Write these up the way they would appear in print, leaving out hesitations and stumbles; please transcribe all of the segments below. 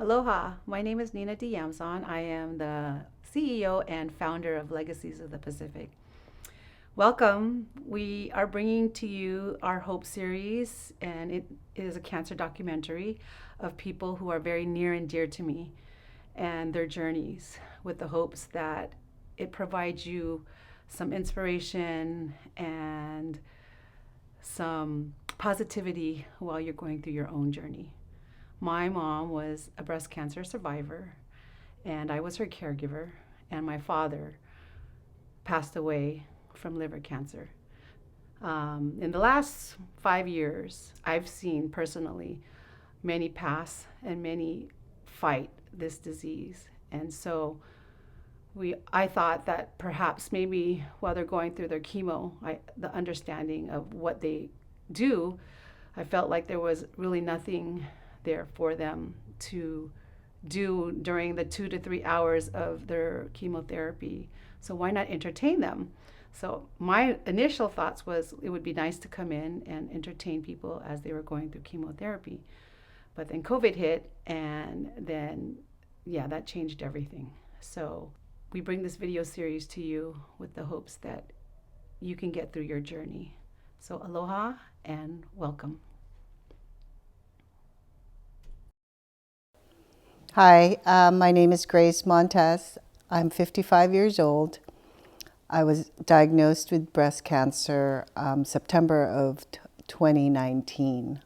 Aloha, my name is Nina Diamzon. I am the CEO and founder of Legacies of the Pacific. Welcome. We are bringing to you our Hope series, and it is a cancer documentary of people who are very near and dear to me and their journeys, with the hopes that it provides you some inspiration and some positivity while you're going through your own journey. My mom was a breast cancer survivor, and I was her caregiver, and my father passed away from liver cancer. In the last 5 years, I've seen personally many pass and many fight this disease. And so I thought that perhaps maybe while they're going through their chemo, the understanding of what they do, I felt like there was really nothing there for them to do during the 2 to 3 hours of their chemotherapy. So why not entertain them? So my initial thoughts was it would be nice to come in and entertain people as they were going through chemotherapy. But then COVID hit, and then, that changed everything. So we bring this video series to you with the hopes that you can get through your journey. So aloha and welcome. Hi, my name is Grace Montes. I'm 55 years old. I was diagnosed with breast cancer September of 2019.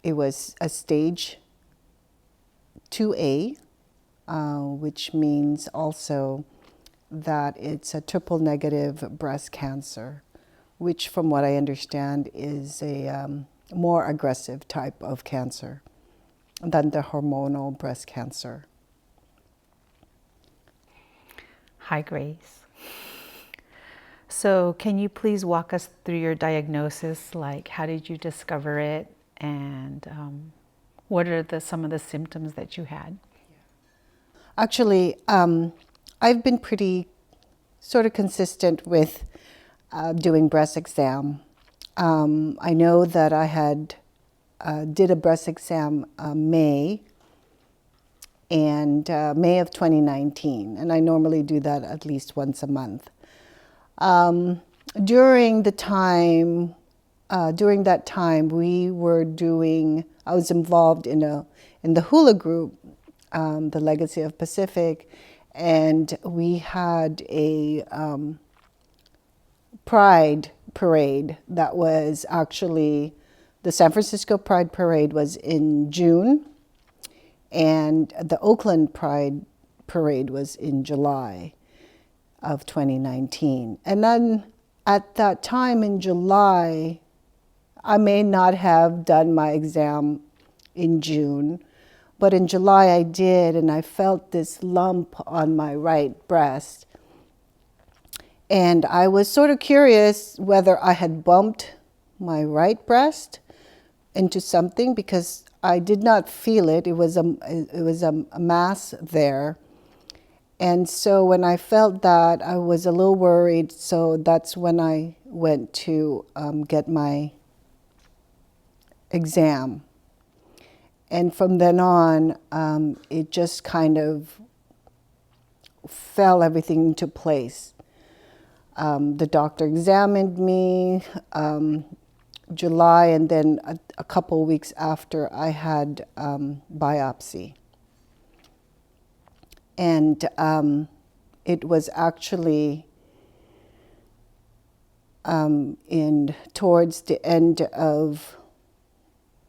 It was a stage 2A, which means also that it's a triple negative breast cancer, which from what I understand is a more aggressive type of cancer than the hormonal breast cancer. Hi, Grace. So can you please walk us through your diagnosis? Like, how did you discover it? And what are some of the symptoms that you had? Actually, I've been pretty sort of consistent with doing breast exam. I know that I had did a breast exam May of 2019, and I normally do that at least once a month. During that time, I was involved in the hula group, the Legacy of Pacific, and we had a pride parade that was actually, the San Francisco Pride Parade was in June, and the Oakland Pride Parade was in July of 2019. And then at that time in July, I may not have done my exam in June, but in July I did, and I felt this lump on my right breast. And I was sort of curious whether I had bumped my right breast into something, because I did not feel it. It was a mass there. And so when I felt that, I was a little worried. So that's when I went to get my exam. And from then on, it just kind of fell everything into place. The doctor examined me July, and then a couple weeks after I had biopsy. And it was actually towards the end of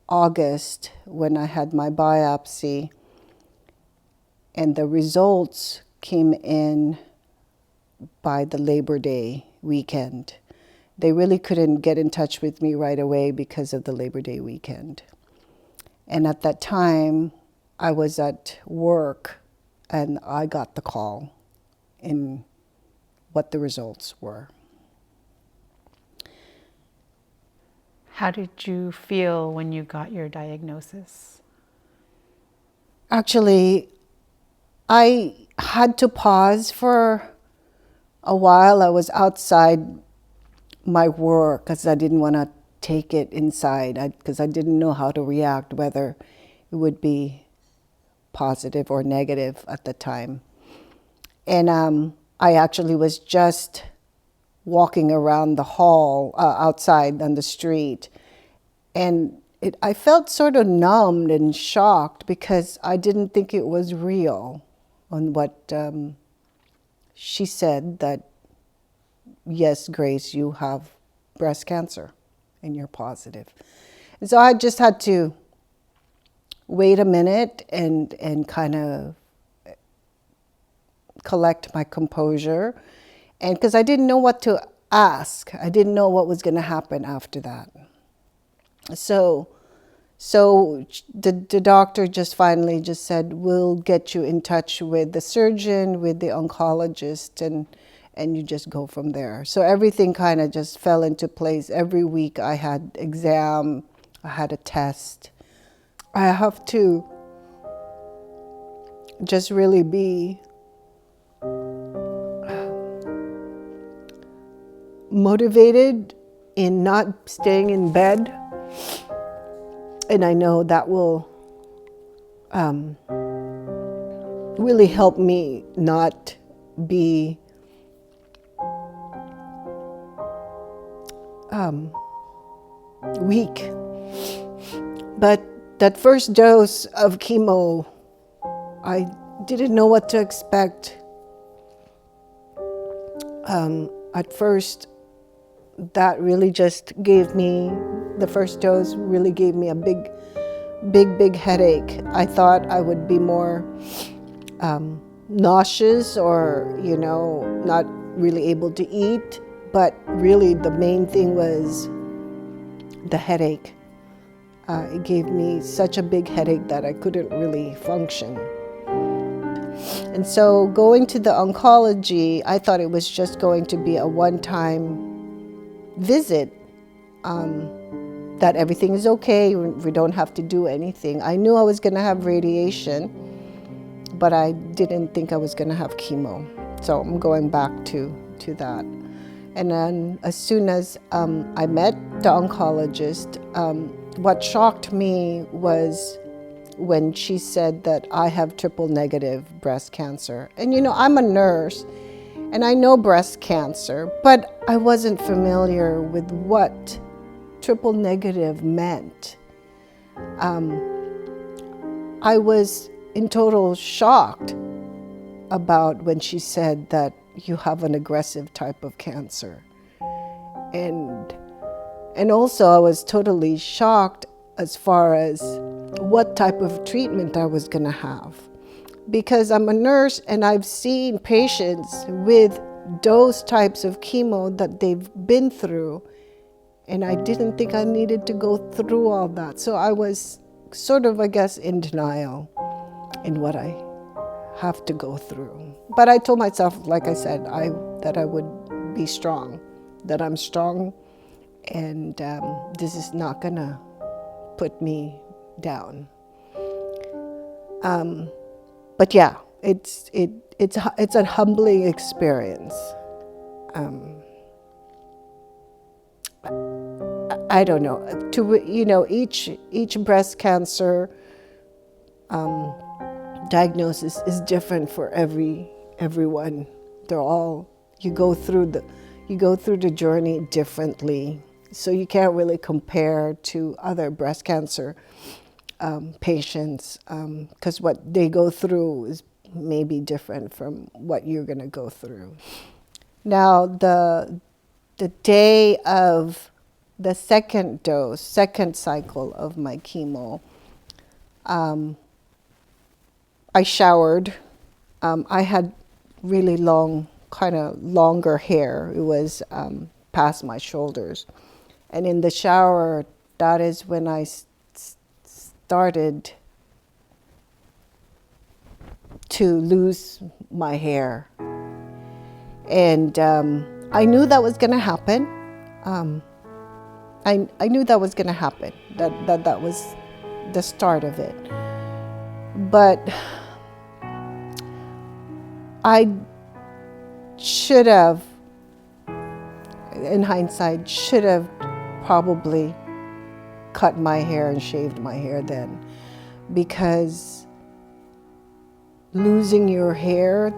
August when I had my biopsy, and the results came in by the Labor Day weekend. They really couldn't get in touch with me right away because of the Labor Day weekend. And at that time, I was at work, and I got the call in what the results were. How did you feel when you got your diagnosis? Actually, I had to pause for a while. I was outside my work because I didn't want to take it inside because I didn't know how to react, whether it would be positive or negative at the time. And I actually was just walking around the hall outside on the street, and I felt sort of numbed and shocked because I didn't think it was real on what she said, that yes, Grace, you have breast cancer and you're positive. And so I just had to wait a minute and kind of collect my composure, and because I didn't know what to ask. I didn't know what was going to happen after that. So the doctor just finally just said, we'll get you in touch with the surgeon, with the oncologist, and you just go from there. So everything kind of just fell into place. Every week I had exam, I had a test. I have to just really be motivated in not staying in bed. And I know that will really help me not be weak. But that first dose of chemo, I didn't know what to expect. At first, that really just gave me, the first dose really gave me a big headache. I thought I would be more nauseous or, not really able to eat. But really the main thing was the headache. It gave me such a big headache that I couldn't really function. And so going to the oncology, I thought it was just going to be a one-time visit, that everything is okay, we don't have to do anything. I knew I was going to have radiation, but I didn't think I was going to have chemo. So I'm going back to that. And then as soon as I met the oncologist, what shocked me was when she said that I have triple negative breast cancer. And I'm a nurse and I know breast cancer, but I wasn't familiar with what triple negative meant. I was in total shocked about when she said that you have an aggressive type of cancer. And also I was totally shocked as far as what type of treatment I was going to have. Because I'm a nurse and I've seen patients with those types of chemo that they've been through, and I didn't think I needed to go through all that. So I was sort of, I guess, in denial in what I have to go through. But I told myself, like I said, that I would be strong, that I'm strong, and this is not gonna put me down. But yeah, it's a humbling experience. I don't know. Each breast cancer diagnosis is different for everyone. They're all, you go through the journey differently. So you can't really compare to other breast cancer patients, because what they go through is maybe different from what you're going to go through. Now, the day of the second cycle of my chemo, I showered. I had really long, kind of longer hair. It was past my shoulders. And in the shower, that is when I started to lose my hair. And I knew that was going to happen. I knew that was going to happen, that was the start of it. But I should have, in hindsight, probably cut my hair and shaved my hair then, because losing your hair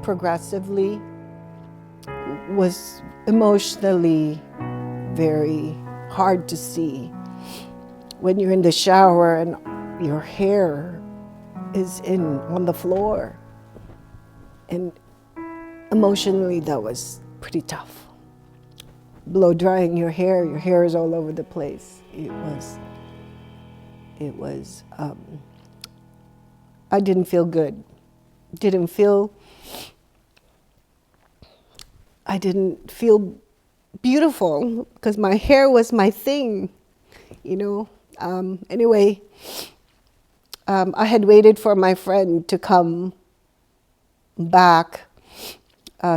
progressively was emotionally very hard to see. When you're in the shower and your hair is on the floor, and emotionally that was pretty tough. Blow drying your hair is all over the place. I didn't feel good. I didn't feel beautiful because my hair was my thing, you know. Anyway, I had waited for my friend to come back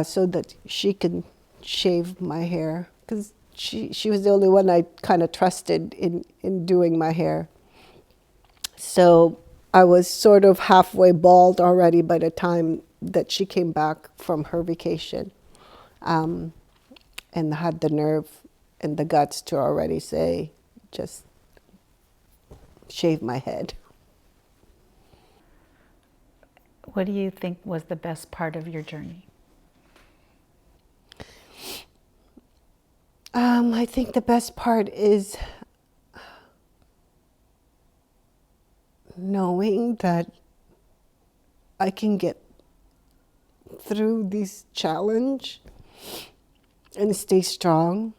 so that she could shave my hair, because she was the only one I kind of trusted in doing my hair. So I was sort of halfway bald already by the time that she came back from her vacation, and had the nerve and the guts to already say, just shave my head. What do you think was the best part of your journey? I think the best part is knowing that I can get through this challenge and stay strong.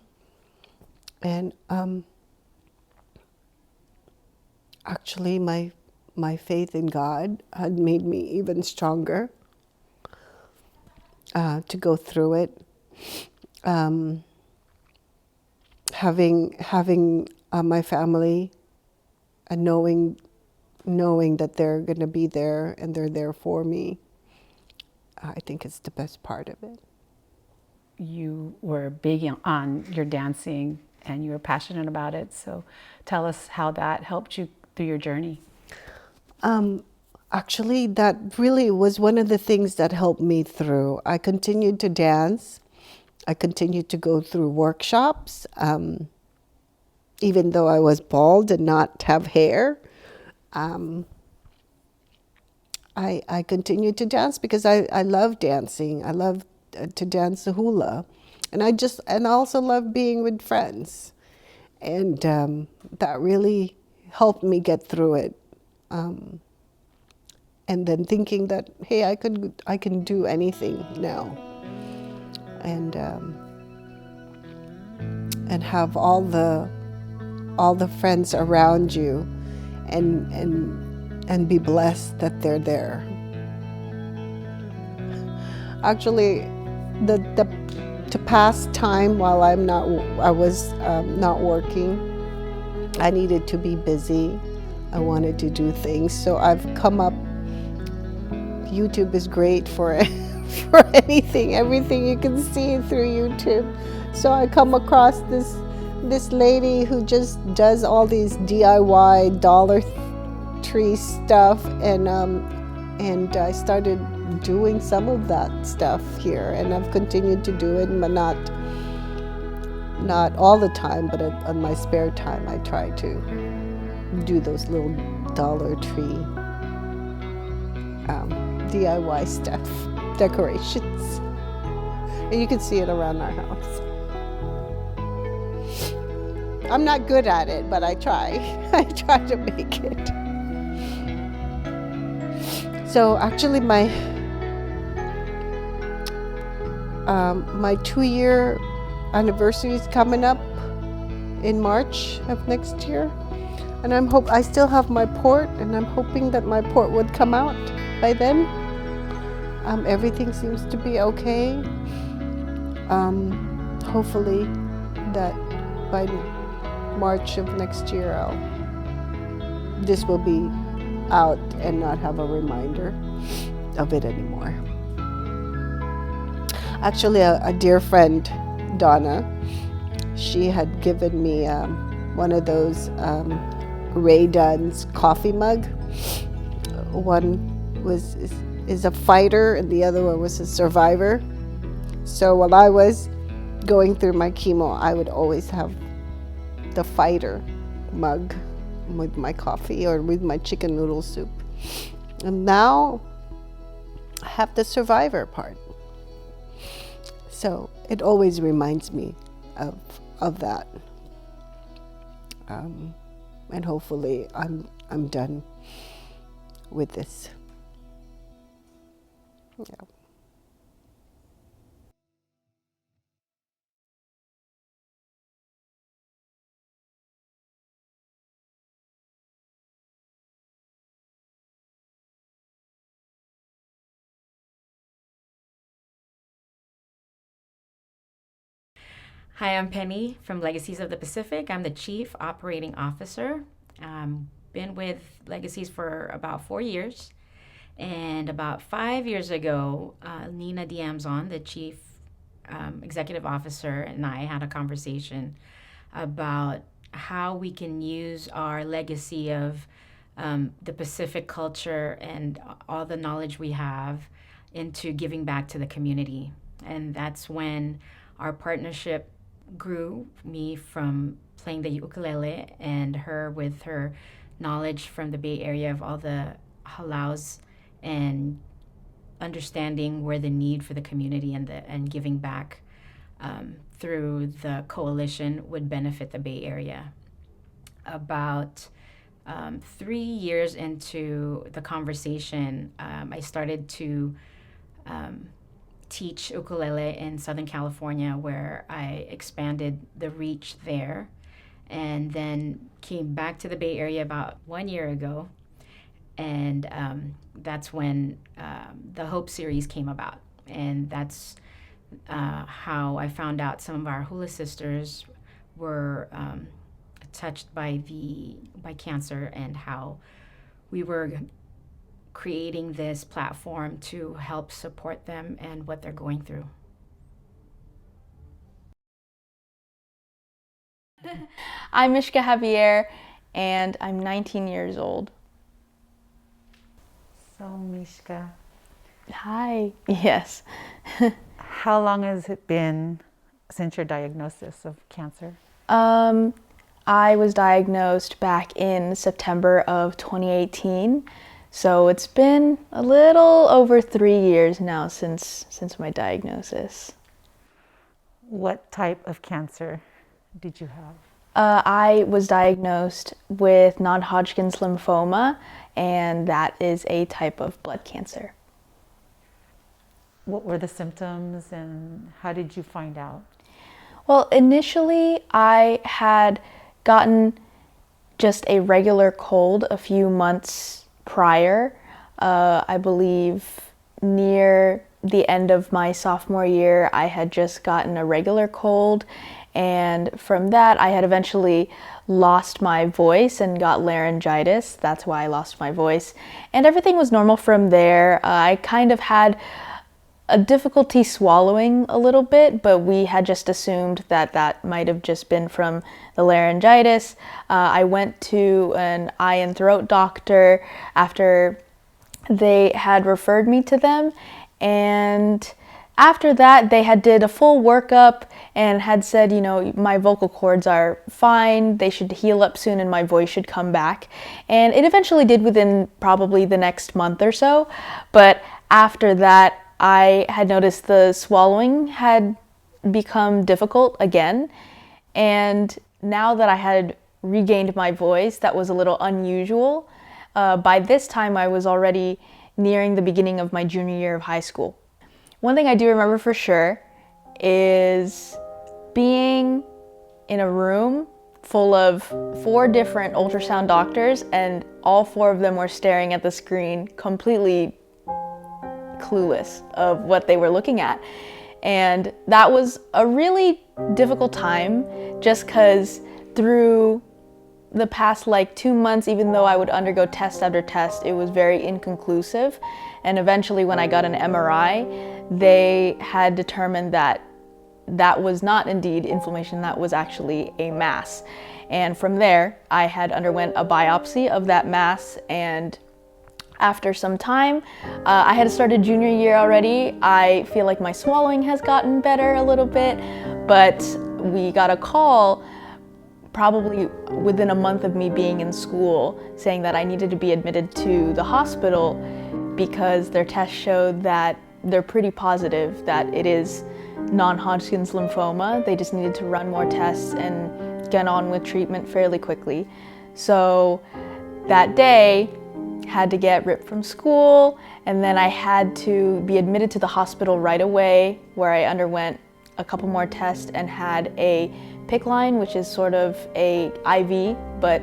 And actually my faith in God had made me even stronger to go through it. Having my family and knowing that they're going to be there and they're there for me, I think it's the best part of it. You were big on your dancing and you were passionate about it. So tell us how that helped you through your journey. Actually, that really was one of the things that helped me through. I continued to dance. I continued to go through workshops, even though I was bald and not have hair. I continued to dance because I love dancing. I love to dance the hula, and I also love being with friends, and that really helped me get through it. And then thinking that, hey, I can do anything now, and have all the friends around you, and be blessed that they're there. Actually, to pass time while I was not working, I needed to be busy. I wanted to do things, so I've come up. YouTube is great for anything, everything you can see through YouTube. So I come across this lady who just does all these DIY Dollar Tree stuff, and I started doing some of that stuff here, and I've continued to do it, but not all the time, but on my spare time I try to do those little Dollar Tree DIY stuff, decorations, and you can see it around our house. I'm not good at it, but I try. I try to make it. So actually my 2-year anniversary is coming up in March of next year, and I still have my port, and I'm hoping that my port would come out by then. Everything seems to be okay. Hopefully that by March of next year this will be out and not have a reminder of it anymore. Actually, a dear friend, Donna, she had given me one of those Ray Dunn's coffee mug. One is a fighter and the other one was a survivor. So while I was going through my chemo, I would always have the fighter mug with my coffee or with my chicken noodle soup. And now I have the survivor part. So it always reminds me of that. And hopefully I'm done with this. Yeah. Hi, I'm Penny from Legacies of the Pacific. I'm the Chief Operating Officer. Been with Legacies for about 4 years. And about 5 years ago, Nina Diamzon, the Chief Executive Officer, and I had a conversation about how we can use our legacy of the Pacific culture and all the knowledge we have into giving back to the community. And that's when our partnership grew, me from playing the ukulele and her with her knowledge from the Bay Area of all the halaus and understanding where the need for the community and giving back through the coalition would benefit the Bay Area. About 3 years into the conversation, I started to teach ukulele in Southern California, where I expanded the reach there, and then came back to the Bay Area about 1 year ago, and that's when the Hope series came about, and that's how I found out some of our Hula Sisters were touched by cancer, and how we were creating this platform to help support them and what they're going through. I'm Myshka Javier, and I'm 19 years old. So, Myshka, Hi. Yes. how long has it been since your diagnosis of cancer? I was diagnosed back in September of 2018. So it's been a little over 3 years now since my diagnosis. What type of cancer did you have? I was diagnosed with non-Hodgkin's lymphoma, and that is a type of blood cancer. What were the symptoms and how did you find out? Well, initially I had gotten just a regular cold a few months prior. I believe near the end of my sophomore year, I had just gotten a regular cold, and from that I had eventually lost my voice and got laryngitis. That's why I lost my voice, and everything was normal from there. I kind of had a difficulty swallowing a little bit, but we had just assumed that might have just been from the laryngitis. I went to an eye and throat doctor after they had referred me to them, and after that they had did a full workup and had said, my vocal cords are fine, they should heal up soon and my voice should come back. And it eventually did within probably the next month or so, but after that I had noticed the swallowing had become difficult again, and now that I had regained my voice, that was a little unusual. By this time, I was already nearing the beginning of my junior year of high school. One thing I do remember for sure is being in a room full of 4 different ultrasound doctors, and all 4 of them were staring at the screen completely clueless of what they were looking at. And that was a really difficult time, just because through the past 2 months, even though I would undergo test after test, it was very inconclusive. And eventually when I got an MRI, they had determined that was not indeed inflammation, that was actually a mass. And from there, I had underwent a biopsy of that mass, and after some time, I had started junior year already. I feel like my swallowing has gotten better a little bit, But we got a call probably within a month of me being in school saying that I needed to be admitted to the hospital because their tests showed that they're pretty positive that it is non-Hodgkin's lymphoma. They just needed to run more tests and get on with treatment fairly quickly. So that day, had to get ripped from school, and then I had to be admitted to the hospital right away, where I underwent a couple more tests and had a PICC line, which is sort of a IV, but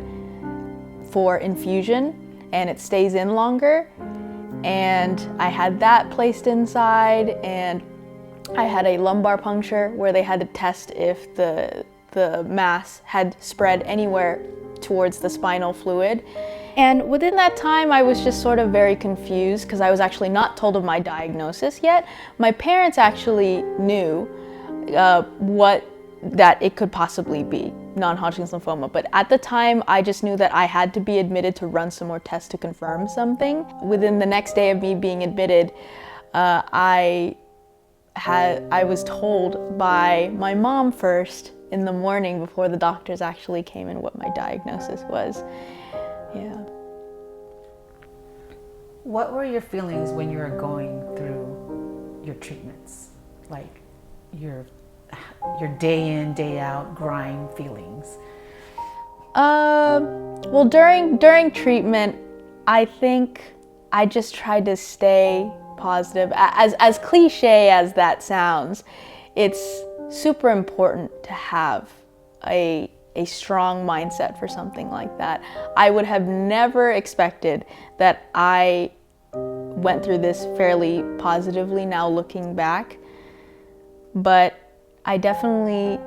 for infusion, and it stays in longer. And I had that placed inside, and I had a lumbar puncture where they had to test if the mass had spread anywhere towards the spinal fluid. And within that time, I was just sort of very confused because I was actually not told of my diagnosis yet. My parents actually knew what that it could possibly be, non-Hodgkin's lymphoma. But at the time, I just knew that I had to be admitted to run some more tests to confirm something. Within the next day of me being admitted, I was told by my mom first in the morning before the doctors actually came in what my diagnosis was. Yeah. What were your feelings when you were going through your treatments? Like your day in, day out grind feelings? Well, during treatment, I think I just tried to stay positive. As cliche as that sounds, it's super important to have a strong mindset for something like that. I would have never expected that I went through this fairly positively now looking back, but I definitely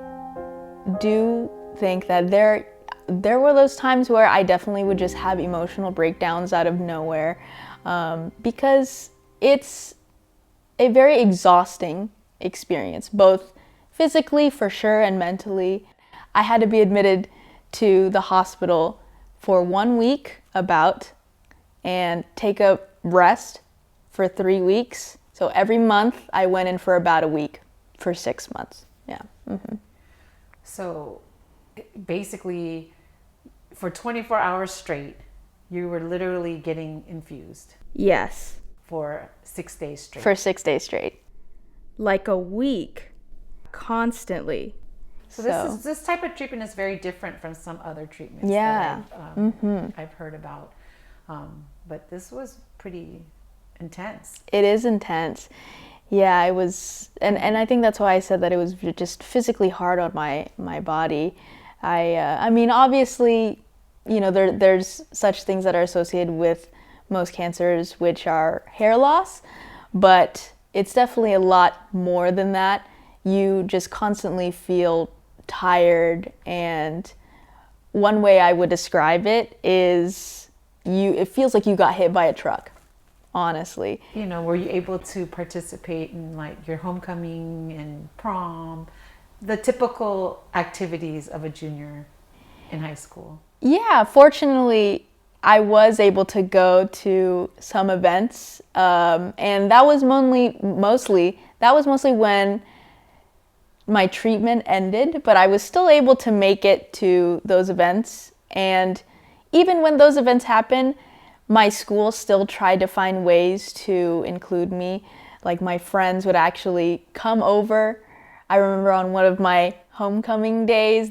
do think that there were those times where I definitely would just have emotional breakdowns out of nowhere, because it's a very exhausting experience, both physically for sure and mentally. I had to be admitted to the hospital for 1 week and take a rest for 3 weeks. So every month I went in for about a week for 6 months. Yeah. Mm-hmm. So basically for 24 hours straight, you were literally getting infused Yes. for 6 days straight. For 6 days straight. Like a week, constantly. So this type of treatment is very different from some other treatments Yeah. that I've heard about. But this was pretty intense. It is intense. Yeah, it was, and I think that's why I said that it was just physically hard on my body. I mean, obviously, you know, there's such things that are associated with most cancers, which are hair loss, but it's definitely a lot more than that. You just constantly feel tired, and one way I would describe it is it feels like you got hit by a truck, honestly. You know, were you able to participate in like your homecoming and prom, the typical activities of a junior in high school? Yeah, Fortunately, I was able to go to some events, and that was mostly when my treatment ended, but I was still able to make it to those events. And even when those events happened, my school still tried to find ways to include me. Like my friends would actually come over. I remember on one of my homecoming days,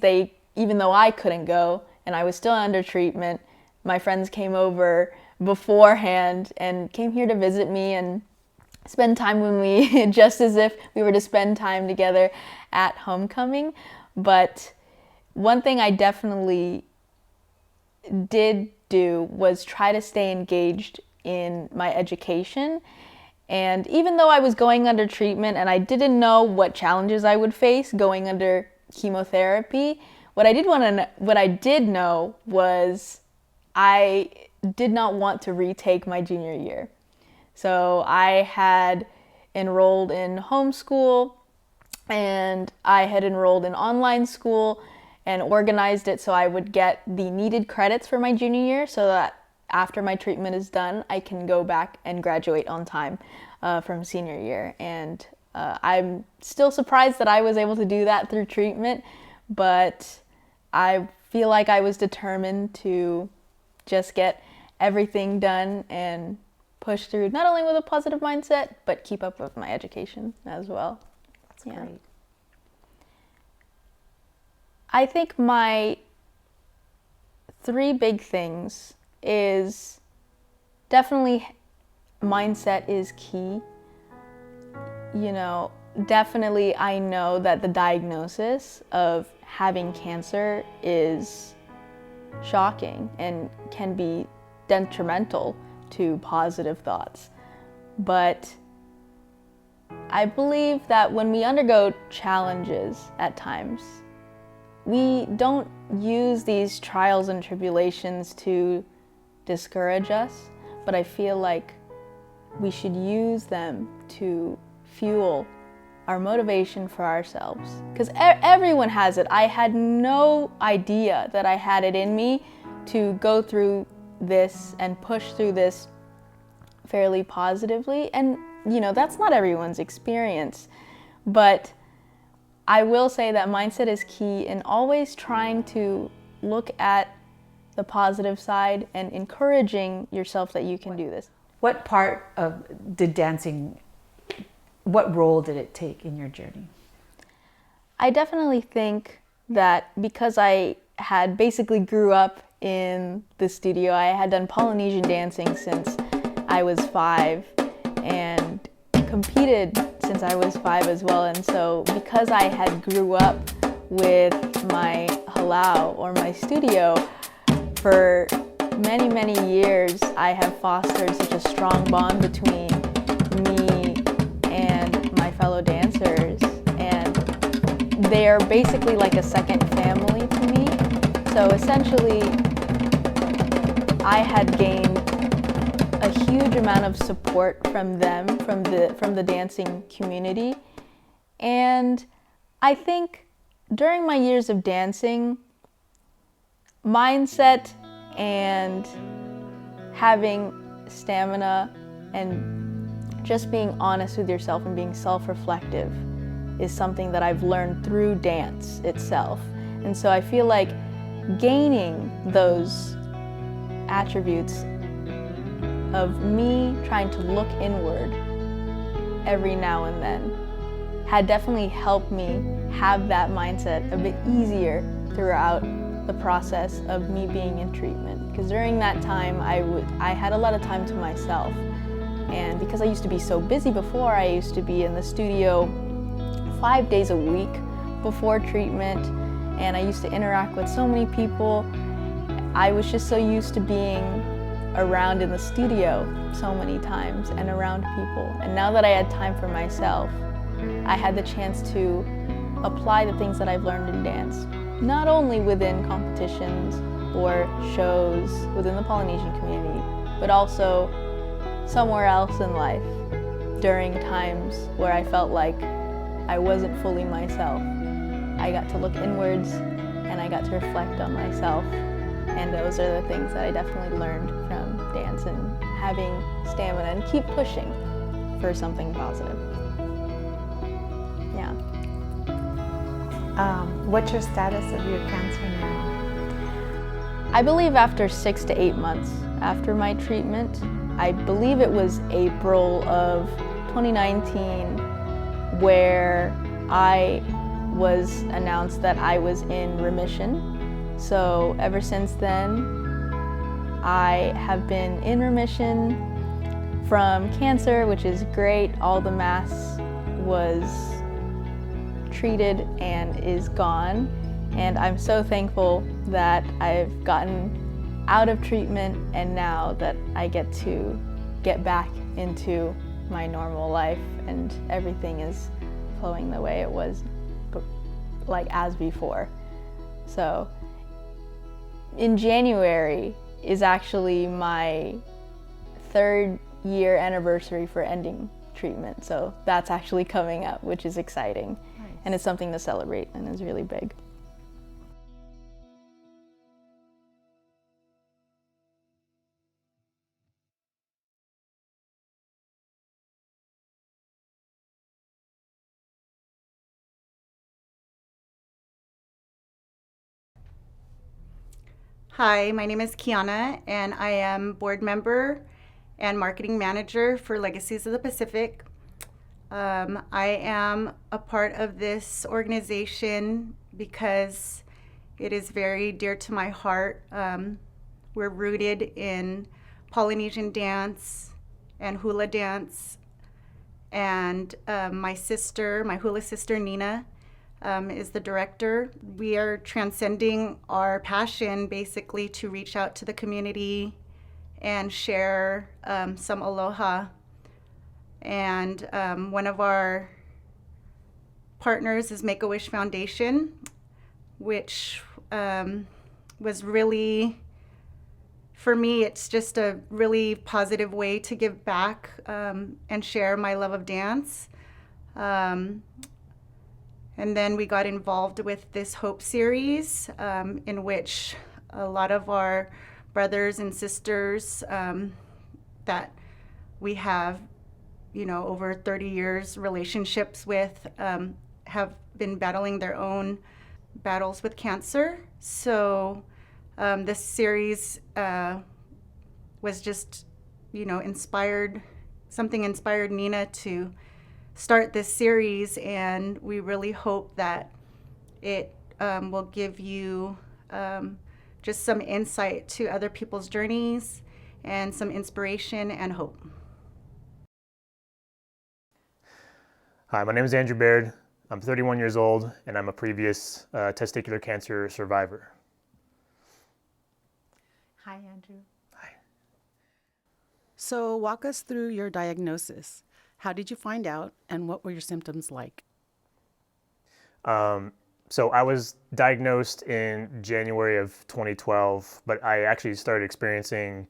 even though I couldn't go and I was still under treatment, my friends came over beforehand and came here to visit me and spend time with me just as if we were to spend time together at homecoming. But one thing I definitely did do was try to stay engaged in my education. And even though I was going under treatment and I didn't know what challenges I would face going under chemotherapy, what I did know was I did not want to retake my junior year. So I had enrolled in homeschool, and I had enrolled in online school and organized it so I would get the needed credits for my junior year so that after my treatment is done, I can go back and graduate on time from senior year. And I'm still surprised that I was able to do that through treatment, but I feel like I was determined to just get everything done and push through, not only with a positive mindset, but keep up with my education as well. That's great. I think my 3 big things is definitely mindset is key. You know, definitely I know that the diagnosis of having cancer is shocking and can be detrimental to positive thoughts. But I believe that when we undergo challenges at times, we don't use these trials and tribulations to discourage us, but I feel like we should use them to fuel our motivation for ourselves. Because everyone has it. I had no idea that I had it in me to go through this and push through this fairly positively. And, you know, that's not everyone's experience. But I will say that mindset is key in always trying to look at the positive side and encouraging yourself that you can do this. What part of what role did it take in your journey? I definitely think that because I had basically grew up in the studio, I had done Polynesian dancing since I was 5 and competed since I was 5 as well. And so because I had grew up with my halau or my studio for many, many years, I have fostered such a strong bond between me and my fellow dancers. And they are basically like a second family to me. So essentially, I had gained a huge amount of support from them, from the dancing community. And I think during my years of dancing, mindset and having stamina and just being honest with yourself and being self-reflective is something that I've learned through dance itself. And so I feel like gaining those attributes of me trying to look inward every now and then had definitely helped me have that mindset a bit easier throughout the process of me being in treatment. Because during that time, I had a lot of time to myself. And because I used to be so busy before, I used to be in the studio 5 days a week before treatment, and I used to interact with so many people. I was just so used to being around in the studio so many times and around people. And now that I had time for myself, I had the chance to apply the things that I've learned in dance, not only within competitions or shows within the Polynesian community, but also somewhere else in life during times where I felt like I wasn't fully myself. I got to look inwards and I got to reflect on myself. And those are the things that I definitely learned from dance and having stamina and keep pushing for something positive. Yeah. What's your status of your cancer now? I believe after 6 to 8 months after my treatment, I believe it was April of 2019, where I was announced that I was in remission. So ever since then, I have been in remission from cancer, which is great. All the mass was treated and is gone. And I'm so thankful that I've gotten out of treatment and now that I get to get back into my normal life and everything is flowing the way it was like as before. So in January is actually my 3rd year anniversary for ending treatment. So that's actually coming up, which is exciting. Nice. And it's something to celebrate and is really big. Hi, my name is Kiana, and I am board member and marketing manager for Legacies of the Pacific. I am a part of this organization because it is very dear to my heart. We're rooted in Polynesian dance and hula dance, and my Hula Sister Nina, is the director. We are transcending our passion basically to reach out to the community and share some aloha. And one of our partners is Make-A-Wish Foundation, which was really, for me, it's just a really positive way to give back and share my love of dance. And then we got involved with this Hope series, in which a lot of our brothers and sisters that we have, over 30 years relationships with, have been battling their own battles with cancer. So this series was just, something inspired Nina to start this series, and we really hope that it will give you just some insight to other people's journeys and some inspiration and hope. Hi, my name is Andrew Baird. I'm 31 years old, and I'm a previous testicular cancer survivor. Hi, Andrew. Hi. So walk us through your diagnosis. How did you find out, and what were your symptoms like? So I was diagnosed in January of 2012, but I actually started experiencing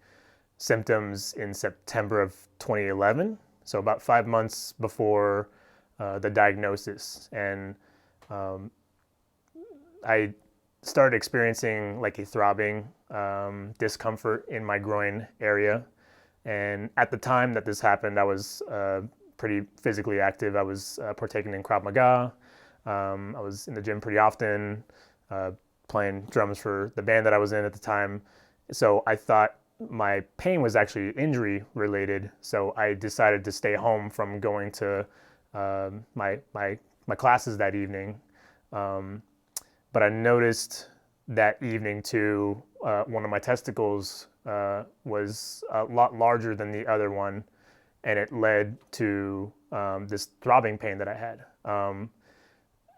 symptoms in September of 2011, so about 5 months before the diagnosis. And I started experiencing like a throbbing discomfort in my groin area. And at the time that this happened, I was pretty physically active. I was partaking in Krav Maga. I was in the gym pretty often, playing drums for the band that I was in at the time. So I thought my pain was actually injury related. So I decided to stay home from going to my classes that evening. But I noticed that evening too, one of my testicles was a lot larger than the other one, and it led to this throbbing pain that I had.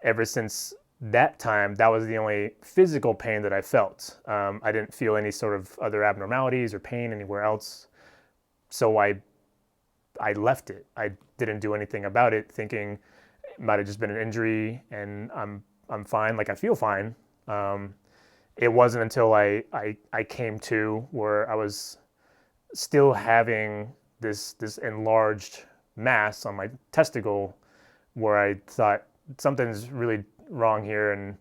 Ever since that time, that was the only physical pain that I felt. I didn't feel any sort of other abnormalities or pain anywhere else. So I left it. I didn't do anything about it, thinking it might have just been an injury and I'm fine, like I feel fine. It wasn't until I came to where I was still having this enlarged mass on my testicle, where I thought something's really wrong here, and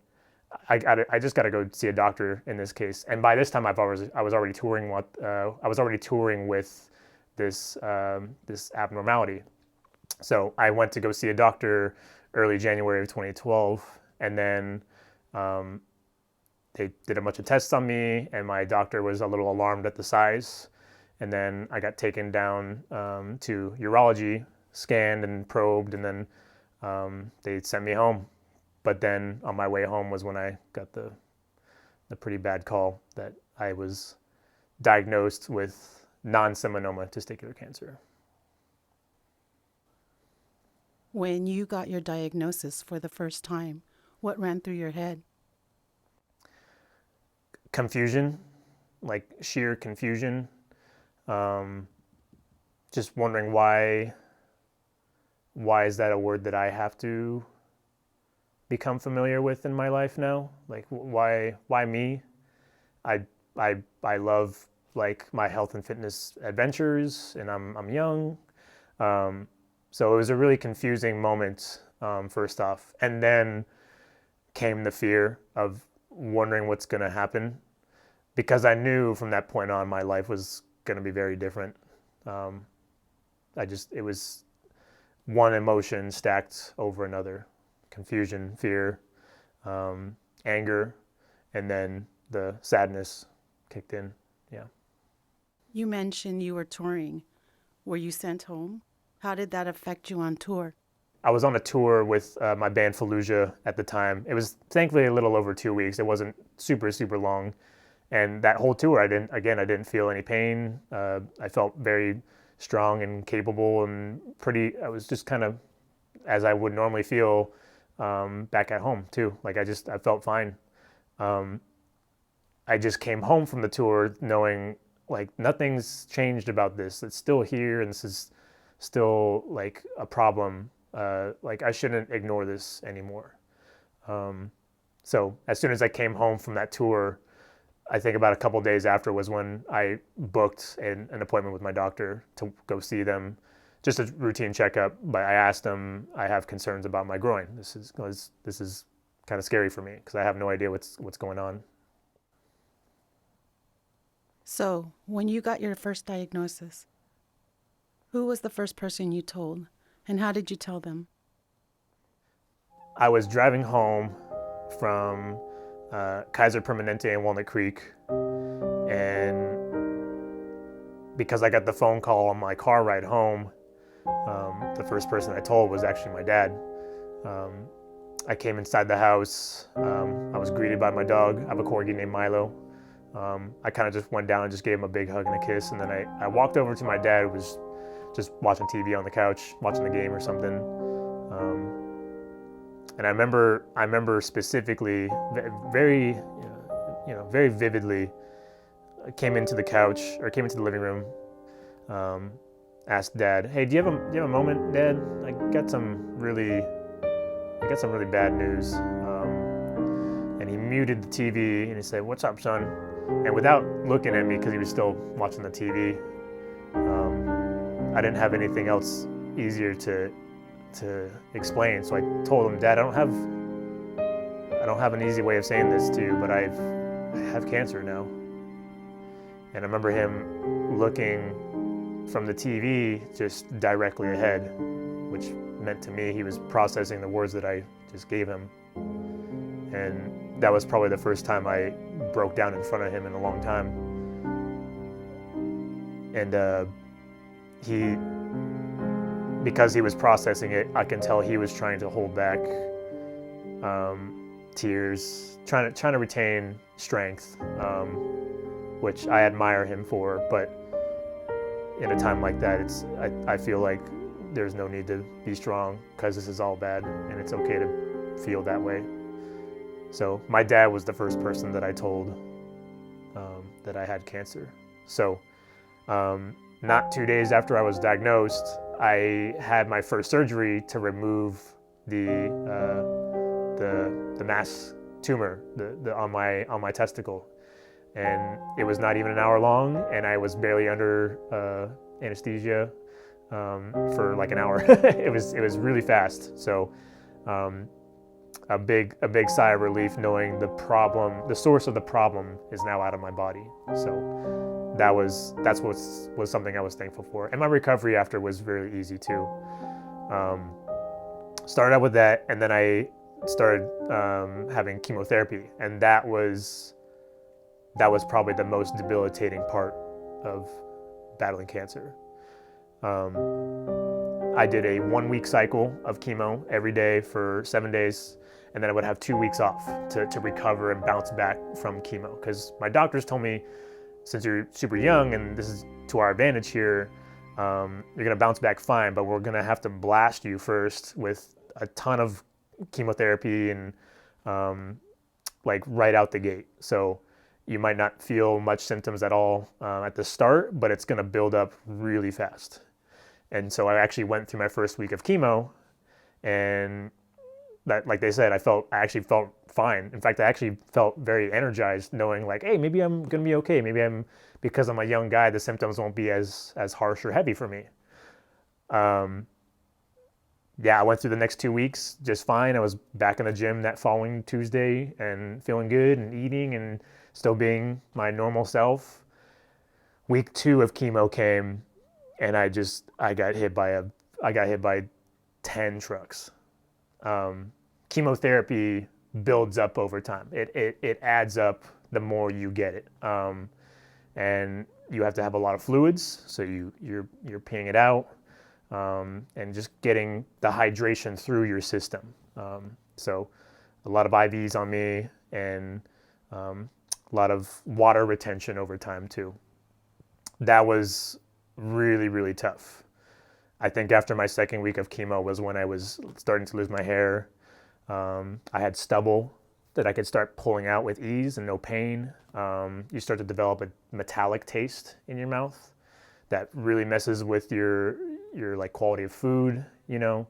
I just got to go see a doctor in this case. And by this time, I was already touring with this abnormality. So I went to go see a doctor early January of 2012, and then they did a bunch of tests on me, and my doctor was a little alarmed at the size. And then I got taken down to urology, scanned and probed, and then they sent me home. But then on my way home was when I got the pretty bad call that I was diagnosed with non-seminoma testicular cancer. When you got your diagnosis for the first time, what ran through your head? Confusion, like sheer confusion. Just wondering why is that a word that I have to become familiar with in my life now? Like why me? I love like my health and fitness adventures, and I'm young. So it was a really confusing moment, first off. And then came the fear of wondering what's going to happen, because I knew from that point on my life was going to be very different. It was one emotion stacked over another: confusion, fear, anger, and then the sadness kicked in. Yeah. You mentioned you were touring. Were you sent home? How did that affect you on tour? I was on a tour with my band Fallujah at the time. It was thankfully a little over 2 weeks. It wasn't super, super long. And that whole tour, I didn't feel any pain. I felt very strong and capable and I was just kind of as I would normally feel back at home too. Like I felt fine. I just came home from the tour knowing like nothing's changed about this. It's still here and this is still like a problem. Like I shouldn't ignore this anymore. So as soon as I came home from that tour, I think about a couple days after was when I booked an appointment with my doctor to go see them, just a routine checkup. But I asked them, I have concerns about my groin. This is kind of scary for me because I have no idea what's going on. So, when you got your first diagnosis, who was the first person you told, and how did you tell them? I was driving home from Kaiser Permanente in Walnut Creek, and because I got the phone call on my car ride home, the first person I told was actually my dad. I came inside the house. I was greeted by my dog. I have a corgi named Milo. I kind of just went down and just gave him a big hug and a kiss, and then I walked over to my dad, who was just watching TV on the couch, watching the game or something. And I remember specifically, very vividly, I came into the living room, asked Dad, "Hey, do you have a moment, Dad? I got some really bad news." And he muted the TV and he said, "What's up, son?" And without looking at me, because he was still watching the TV, I didn't have anything else easier to explain. So I told him, "Dad, I don't have an easy way of saying this to you, but I have cancer now." And I remember him looking from the TV just directly ahead, which meant to me he was processing the words that I just gave him. And that was probably the first time I broke down in front of him in a long time. And because he was processing it, I can tell he was trying to hold back tears, trying to retain strength, which I admire him for. But in a time like that, I feel like there's no need to be strong because this is all bad and it's okay to feel that way. So my dad was the first person that I told that I had cancer. So not 2 days after I was diagnosed, I had my first surgery to remove the mass tumor on my testicle, and it was not even an hour long, and I was barely under anesthesia for like an hour. It was really fast. So a big sigh of relief knowing the source of the problem is now out of my body. So that's what was something I was thankful for. And my recovery after was very easy too. Started out with that, and then I started having chemotherapy, and that was probably the most debilitating part of battling cancer. I did a 1-week cycle of chemo every day for 7 days, and then I would have 2 weeks off to recover and bounce back from chemo. Because my doctors told me, since you're super young and this is to our advantage here, you're gonna bounce back fine, but we're gonna have to blast you first with a ton of chemotherapy and like right out the gate. So you might not feel much symptoms at all at the start, but it's gonna build up really fast. And so I actually went through my first week of chemo, and that, like they said, I actually felt fine. In fact, I actually felt very energized knowing like, hey, maybe I'm gonna be okay. Maybe because I'm a young guy, the symptoms won't be as harsh or heavy for me. I went through the next 2 weeks just fine. I was back in the gym that following Tuesday and feeling good and eating and still being my normal self. Week 2 of chemo came, and I got hit by 10 trucks. Chemotherapy builds up over time. It adds up the more you get it. and you have to have a lot of fluids, so you're peeing it out, and just getting the hydration through your system. So a lot of IVs on me, and a lot of water retention over time too. That was really, really tough. I think after my second week of chemo was when I was starting to lose my hair. I had stubble that I could start pulling out with ease and no pain. You start to develop a metallic taste in your mouth that really messes with your like quality of food, you know.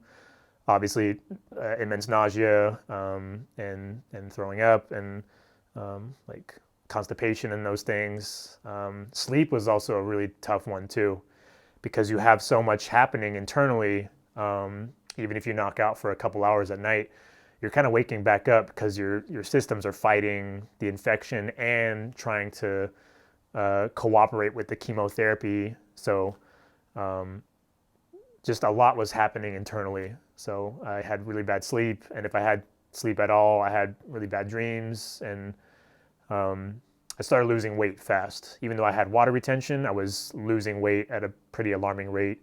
Obviously, immense nausea, and throwing up, and like constipation and those things. Sleep was also a really tough one too, because you have so much happening internally. Even if you knock out for a couple hours at night, you're kind of waking back up because your systems are fighting the infection and trying to cooperate with the chemotherapy. So just a lot was happening internally. So I had really bad sleep, and if I had sleep at all, I had really bad dreams, and I started losing weight fast. Even though I had water retention, I was losing weight at a pretty alarming rate.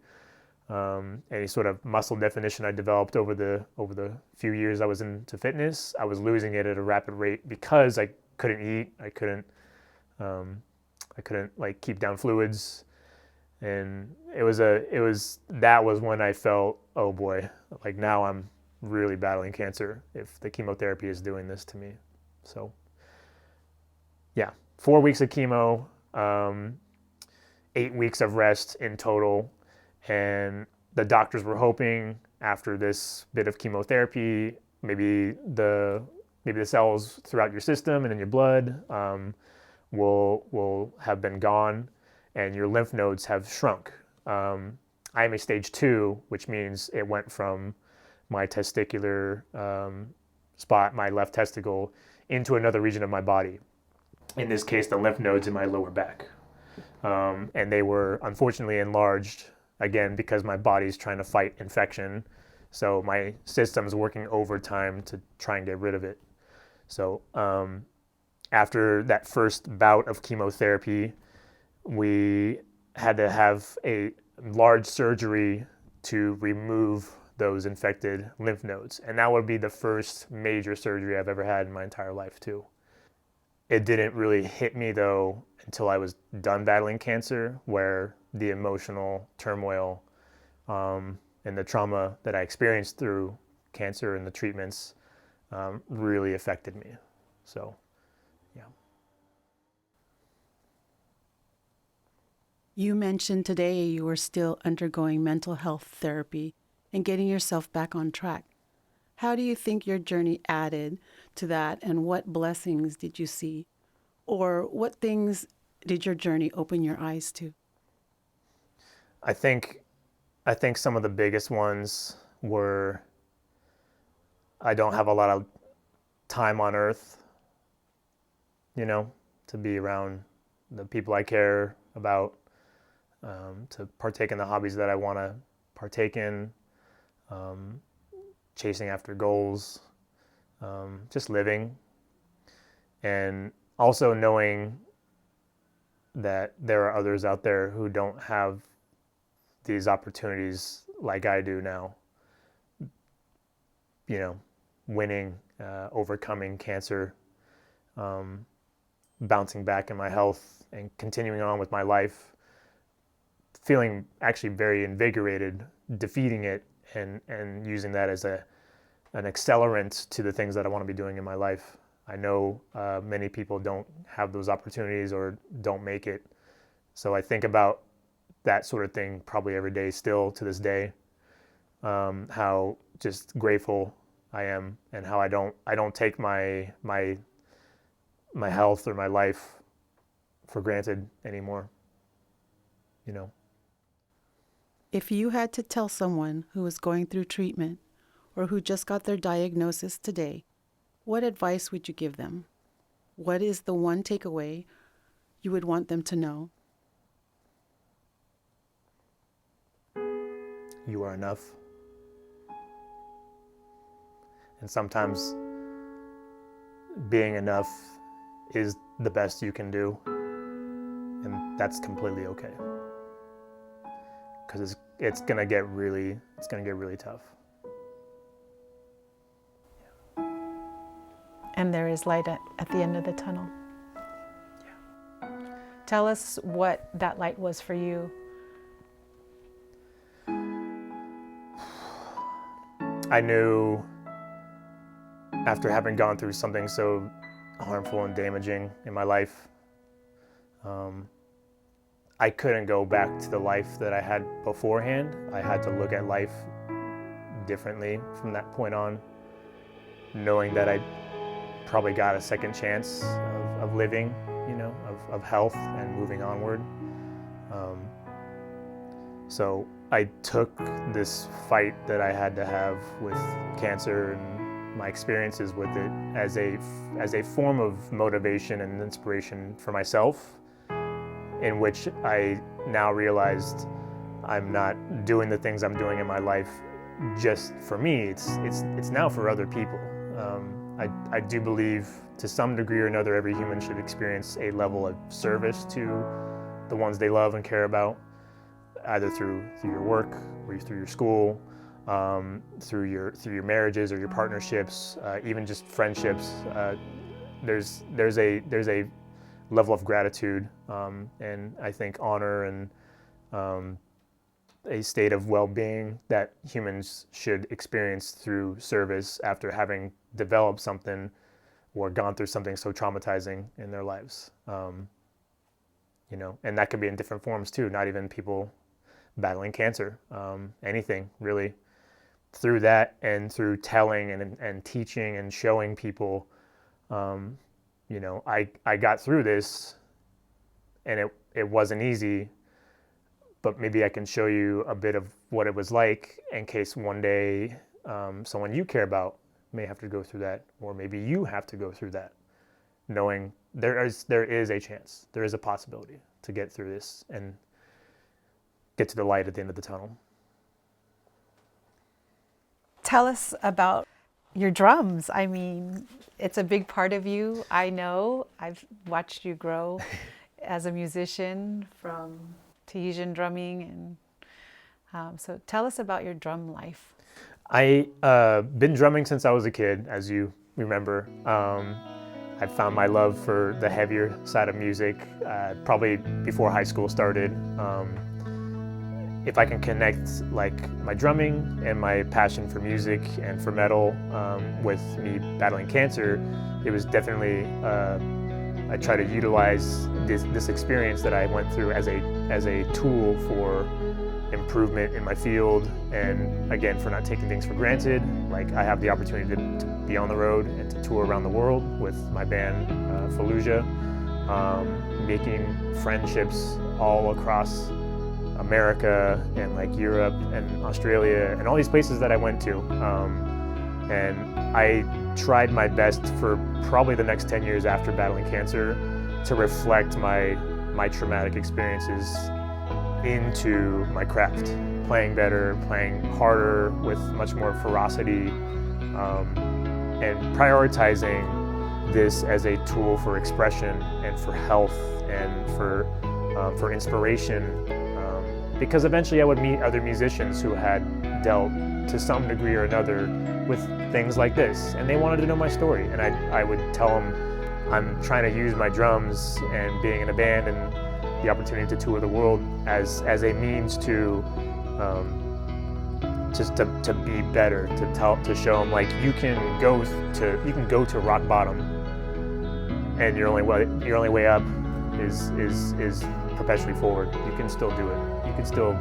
Any sort of muscle definition I developed over the few years I was into fitness, I was losing it at a rapid rate because I couldn't eat. I couldn't like keep down fluids, and that was when I felt, oh boy, like now I'm really battling cancer if the chemotherapy is doing this to me. So yeah, 4 weeks of chemo, 8 weeks of rest in total. And the doctors were hoping after this bit of chemotherapy, maybe the cells throughout your system and in your blood will have been gone, and your lymph nodes have shrunk. I am a stage 2, which means it went from my testicular spot, my left testicle, into another region of my body. In this case, the lymph nodes in my lower back. And they were unfortunately enlarged, again, because my body's trying to fight infection. So my system's working overtime to try and get rid of it. So after that first bout of chemotherapy, we had to have a large surgery to remove those infected lymph nodes. And that would be the first major surgery I've ever had in my entire life too. It didn't really hit me though until I was done battling cancer, where the emotional turmoil and the trauma that I experienced through cancer and the treatments really affected me. So, yeah. You mentioned today you were still undergoing mental health therapy and getting yourself back on track. How do you think your journey added to that, and what blessings did you see? Or what things did your journey open your eyes to? I think some of the biggest ones were, I don't have a lot of time on earth, you know, to be around the people I care about, to partake in the hobbies that I want to partake in, chasing after goals, just living, and also knowing that there are others out there who don't have these opportunities like I do now. You know, winning, overcoming cancer, bouncing back in my health, and continuing on with my life, feeling actually very invigorated, defeating it, and using that as an accelerant to the things that I want to be doing in my life. I know many people don't have those opportunities or don't make it. So I think about that sort of thing probably every day still to this day, how just grateful I am, and how I don't take my health or my life for granted anymore, you know. If you had to tell someone who is going through treatment or who just got their diagnosis today, what advice would you give them? What is the one takeaway you would want them to know? You are enough. And sometimes being enough is the best you can do. And that's completely okay. Because it's gonna get really tough. And there is light at the end of the tunnel. Yeah. Tell us what that light was for you. I knew after having gone through something so harmful and damaging in my life, I couldn't go back to the life that I had beforehand. I had to look at life differently from that point on, knowing that I probably got a second chance of living, of health and moving onward. So I took this fight that I had to have with cancer and my experiences with it as a form of motivation and inspiration for myself, in which I now realized I'm not doing the things I'm doing in my life just for me. It's now for other people. I do believe to some degree or another every human should experience a level of service to the ones they love and care about, either through your work or through your school, through your marriages or your partnerships, even just friendships. There's a level of gratitude and I think honor and a state of well-being that humans should experience through service after having developed something or gone through something so traumatizing in their lives. And that can be in different forms too, not even people battling cancer, anything really. Through that and through telling and teaching and showing people, I got through this and it wasn't easy, but maybe I can show you a bit of what it was like in case one day someone you care about may have to go through that, or maybe you have to go through that, knowing there is a chance, there is a possibility to get through this and get to the light at the end of the tunnel. Tell us about your drums. I mean, it's a big part of you. I know. I've watched you grow as a musician from Tahitian drumming. And so tell us about your drum life. I've been drumming since I was a kid, as you remember. I found my love for the heavier side of music probably before high school started. If I can connect like my drumming and my passion for music and for metal with me battling cancer, it was definitely I try to utilize this experience that I went through as a tool for improvement in my field, and again for not taking things for granted. Like I have the opportunity to be on the road and to tour around the world with my band Fallujah, making friendships all across America and like Europe and Australia and all these places that I went to, and I tried my best for probably the next 10 years after battling cancer to reflect my traumatic experiences into my craft, playing better, playing harder with much more ferocity, and prioritizing this as a tool for expression and for health and for inspiration. Because eventually I would meet other musicians who had dealt to some degree or another with things like this, and they wanted to know my story, and I would tell them I'm trying to use my drums and being in a band and the opportunity to tour the world as a means to just to be better, to show them like you can go to rock bottom, and your only way up is perpetually forward. You can still do it. You can still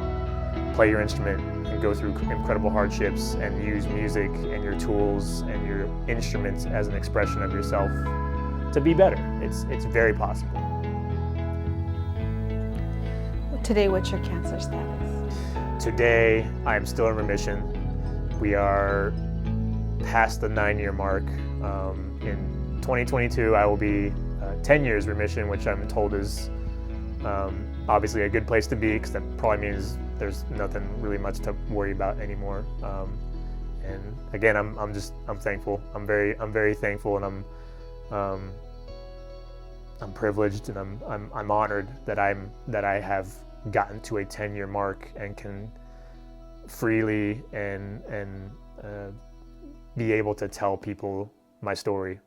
play your instrument and go through incredible hardships and use music and your tools and your instruments as an expression of yourself to be better. It's very possible. Today, what's your cancer status? Today, I am still in remission. We are past the 9-year mark. In 2022, I will be 10 years remission, which I'm told is obviously a good place to be, because that probably means there's nothing really much to worry about anymore. And again, I'm thankful. I'm very thankful, and I'm privileged and I'm honored that I have gotten to a 10-year mark and can freely and be able to tell people my story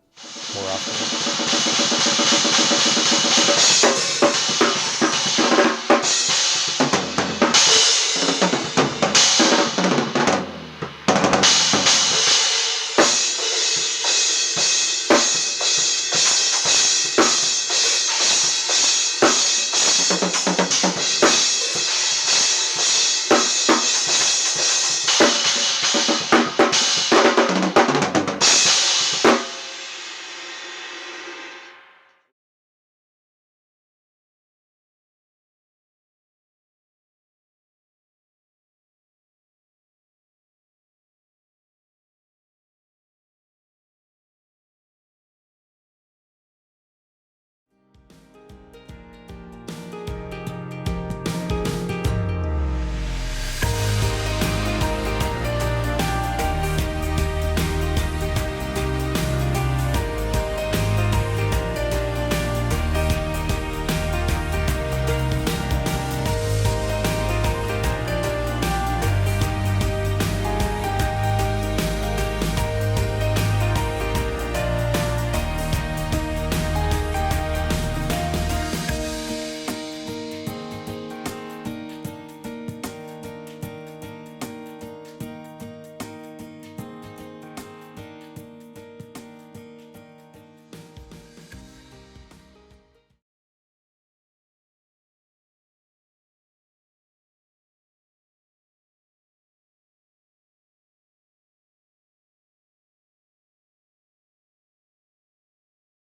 more often.